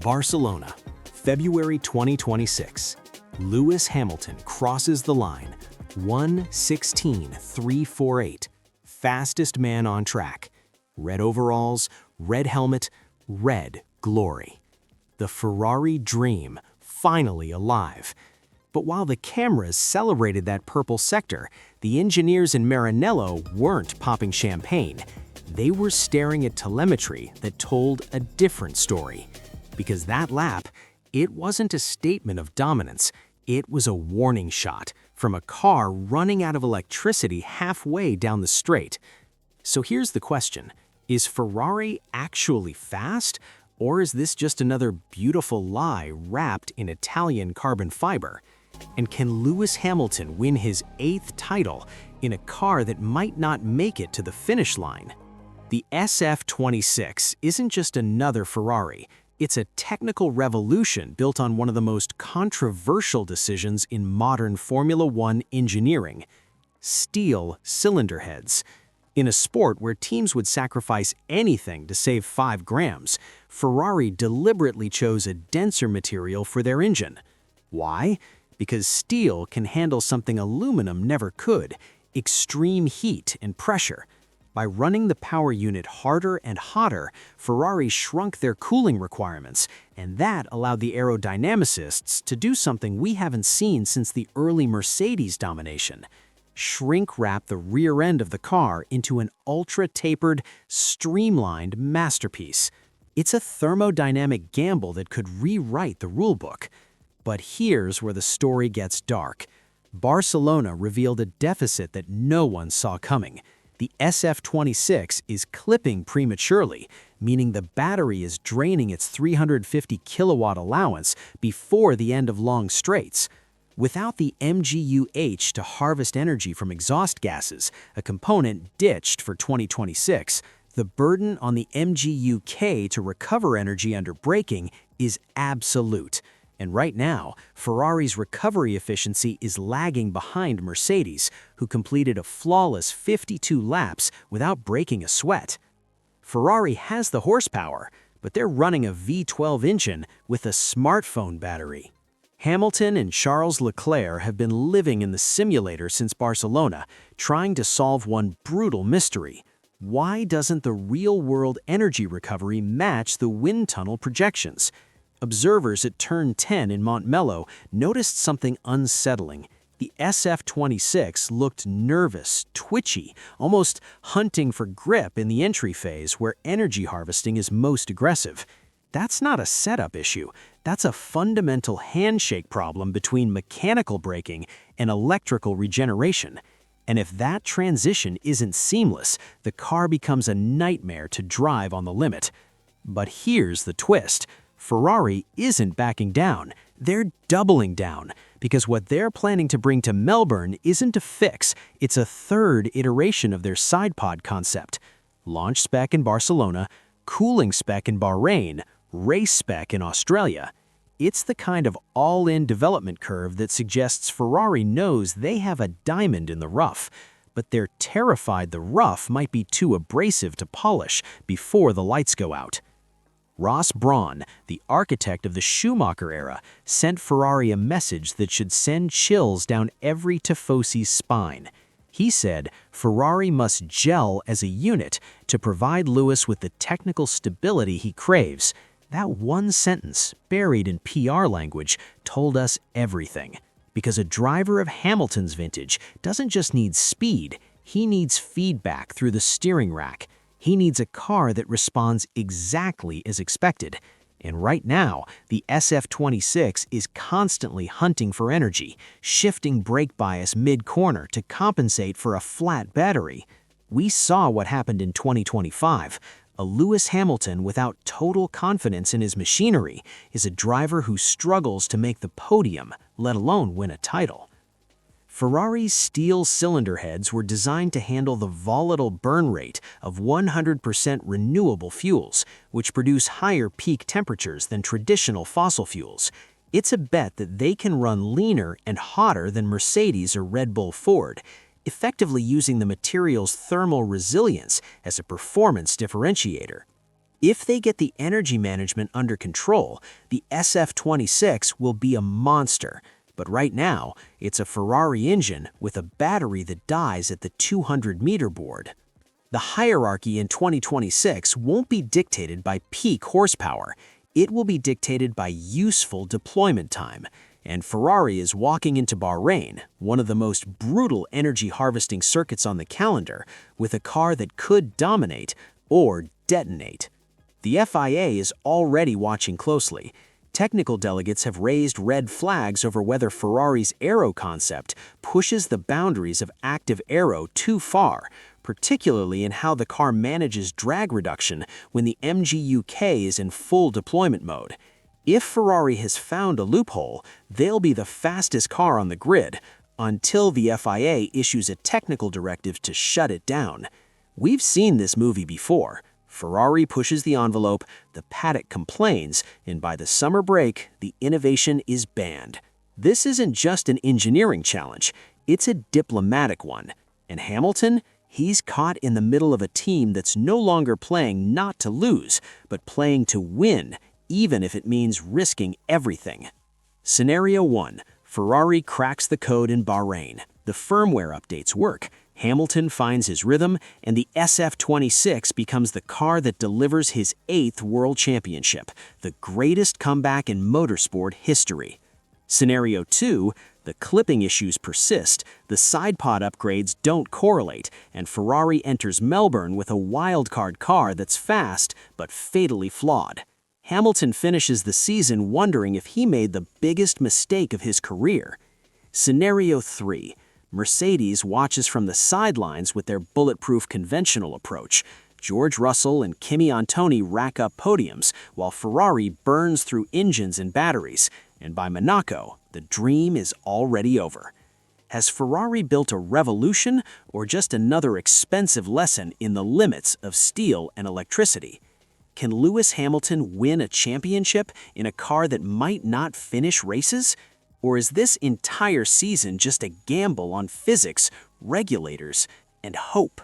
Barcelona, February 2026. Lewis Hamilton crosses the line, 1:16.348, fastest man on track. Red overalls, red helmet, red glory. The Ferrari dream, finally alive. But while the cameras celebrated that purple sector, the engineers in Maranello weren't popping champagne. They were staring at telemetry that told a different story. Because that lap, it wasn't a statement of dominance, it was a warning shot from a car running out of electricity halfway down the straight. So here's the question, is Ferrari actually fast, or is this just another beautiful lie wrapped in Italian carbon fiber? And can Lewis Hamilton win his 8th title in a car that might not make it to the finish line? The SF26 isn't just another Ferrari. It's a technical revolution built on one of the most controversial decisions in modern Formula One engineering: steel cylinder heads. In a sport where teams would sacrifice anything to save 5 grams, Ferrari deliberately chose a denser material for their engine. Why? Because steel can handle something aluminum never could: extreme heat and pressure. By running the power unit harder and hotter, Ferrari shrunk their cooling requirements, and that allowed the aerodynamicists to do something we haven't seen since the early Mercedes domination: shrink-wrap the rear end of the car into an ultra-tapered, streamlined masterpiece. It's a thermodynamic gamble that could rewrite the rulebook. But here's where the story gets dark. Barcelona revealed a deficit that no one saw coming. The SF26 is clipping prematurely, meaning the battery is draining its 350 kilowatt allowance before the end of long straights. Without the MGU-H to harvest energy from exhaust gases, a component ditched for 2026, the burden on the MGU-K to recover energy under braking is absolute. And right now, Ferrari's recovery efficiency is lagging behind Mercedes, who completed a flawless 52 laps without breaking a sweat. Ferrari has the horsepower, but they're running a V12 engine with a smartphone battery. Hamilton and Charles Leclerc have been living in the simulator since Barcelona, trying to solve one brutal mystery. Why doesn't the real-world energy recovery match the wind tunnel projections? Observers at Turn 10 in Montmello noticed something unsettling. The SF26 looked nervous, twitchy, almost hunting for grip in the entry phase where energy harvesting is most aggressive. That's not a setup issue. That's a fundamental handshake problem between mechanical braking and electrical regeneration. And if that transition isn't seamless, the car becomes a nightmare to drive on the limit. But here's the twist. Ferrari isn't backing down, they're doubling down, because what they're planning to bring to Melbourne isn't a fix, it's a third iteration of their sidepod concept. Launch spec in Barcelona, cooling spec in Bahrain, race spec in Australia. It's the kind of all-in development curve that suggests Ferrari knows they have a diamond in the rough, but they're terrified the rough might be too abrasive to polish before the lights go out. Brawn, the architect of the Schumacher era, sent Ferrari a message that should send chills down every Tifosi's spine. He said Ferrari must gel as a unit to provide Lewis with the technical stability he craves. That one sentence, buried in PR language, told us everything. Because a driver of Hamilton's vintage doesn't just need speed, he needs feedback through the steering rack. He needs a car that responds exactly as expected. And right now, the SF26 is constantly hunting for energy, shifting brake bias mid-corner to compensate for a flat battery. We saw what happened in 2025. A Lewis Hamilton without total confidence in his machinery is a driver who struggles to make the podium, let alone win a title. Ferrari's steel cylinder heads were designed to handle the volatile burn rate of 100% renewable fuels, which produce higher peak temperatures than traditional fossil fuels. It's a bet that they can run leaner and hotter than Mercedes or Red Bull Ford, effectively using the material's thermal resilience as a performance differentiator. If they get the energy management under control, the SF26 will be a monster. But right now, it's a Ferrari engine with a battery that dies at the 200-meter board. The hierarchy in 2026 won't be dictated by peak horsepower. It will be dictated by useful deployment time. And Ferrari is walking into Bahrain, one of the most brutal energy harvesting circuits on the calendar, with a car that could dominate or detonate. The FIA is already watching closely. Technical delegates have raised red flags over whether Ferrari's aero concept pushes the boundaries of active aero too far, particularly in how the car manages drag reduction when the MGU-K is in full deployment mode. If Ferrari has found a loophole, they'll be the fastest car on the grid until the FIA issues a technical directive to shut it down. We've seen this movie before. Ferrari pushes the envelope, the paddock complains, and by the summer break, the innovation is banned. This isn't just an engineering challenge, it's a diplomatic one. And Hamilton, he's caught in the middle of a team that's no longer playing not to lose, but playing to win, even if it means risking everything. Scenario 1. Ferrari cracks the code in Bahrain. The firmware updates work. Hamilton finds his rhythm, and the SF26 becomes the car that delivers his 8th World Championship, the greatest comeback in motorsport history. Scenario 2, the clipping issues persist, the sidepod upgrades don't correlate, and Ferrari enters Melbourne with a wildcard car that's fast but fatally flawed. Hamilton finishes the season wondering if he made the biggest mistake of his career. Scenario 3. Mercedes watches from the sidelines with their bulletproof conventional approach. George Russell and Kimi Antonelli rack up podiums, while Ferrari burns through engines and batteries. And by Monaco, the dream is already over. Has Ferrari built a revolution or just another expensive lesson in the limits of steel and electricity? Can Lewis Hamilton win a championship in a car that might not finish races? Or is this entire season just a gamble on physics, regulators, and hope?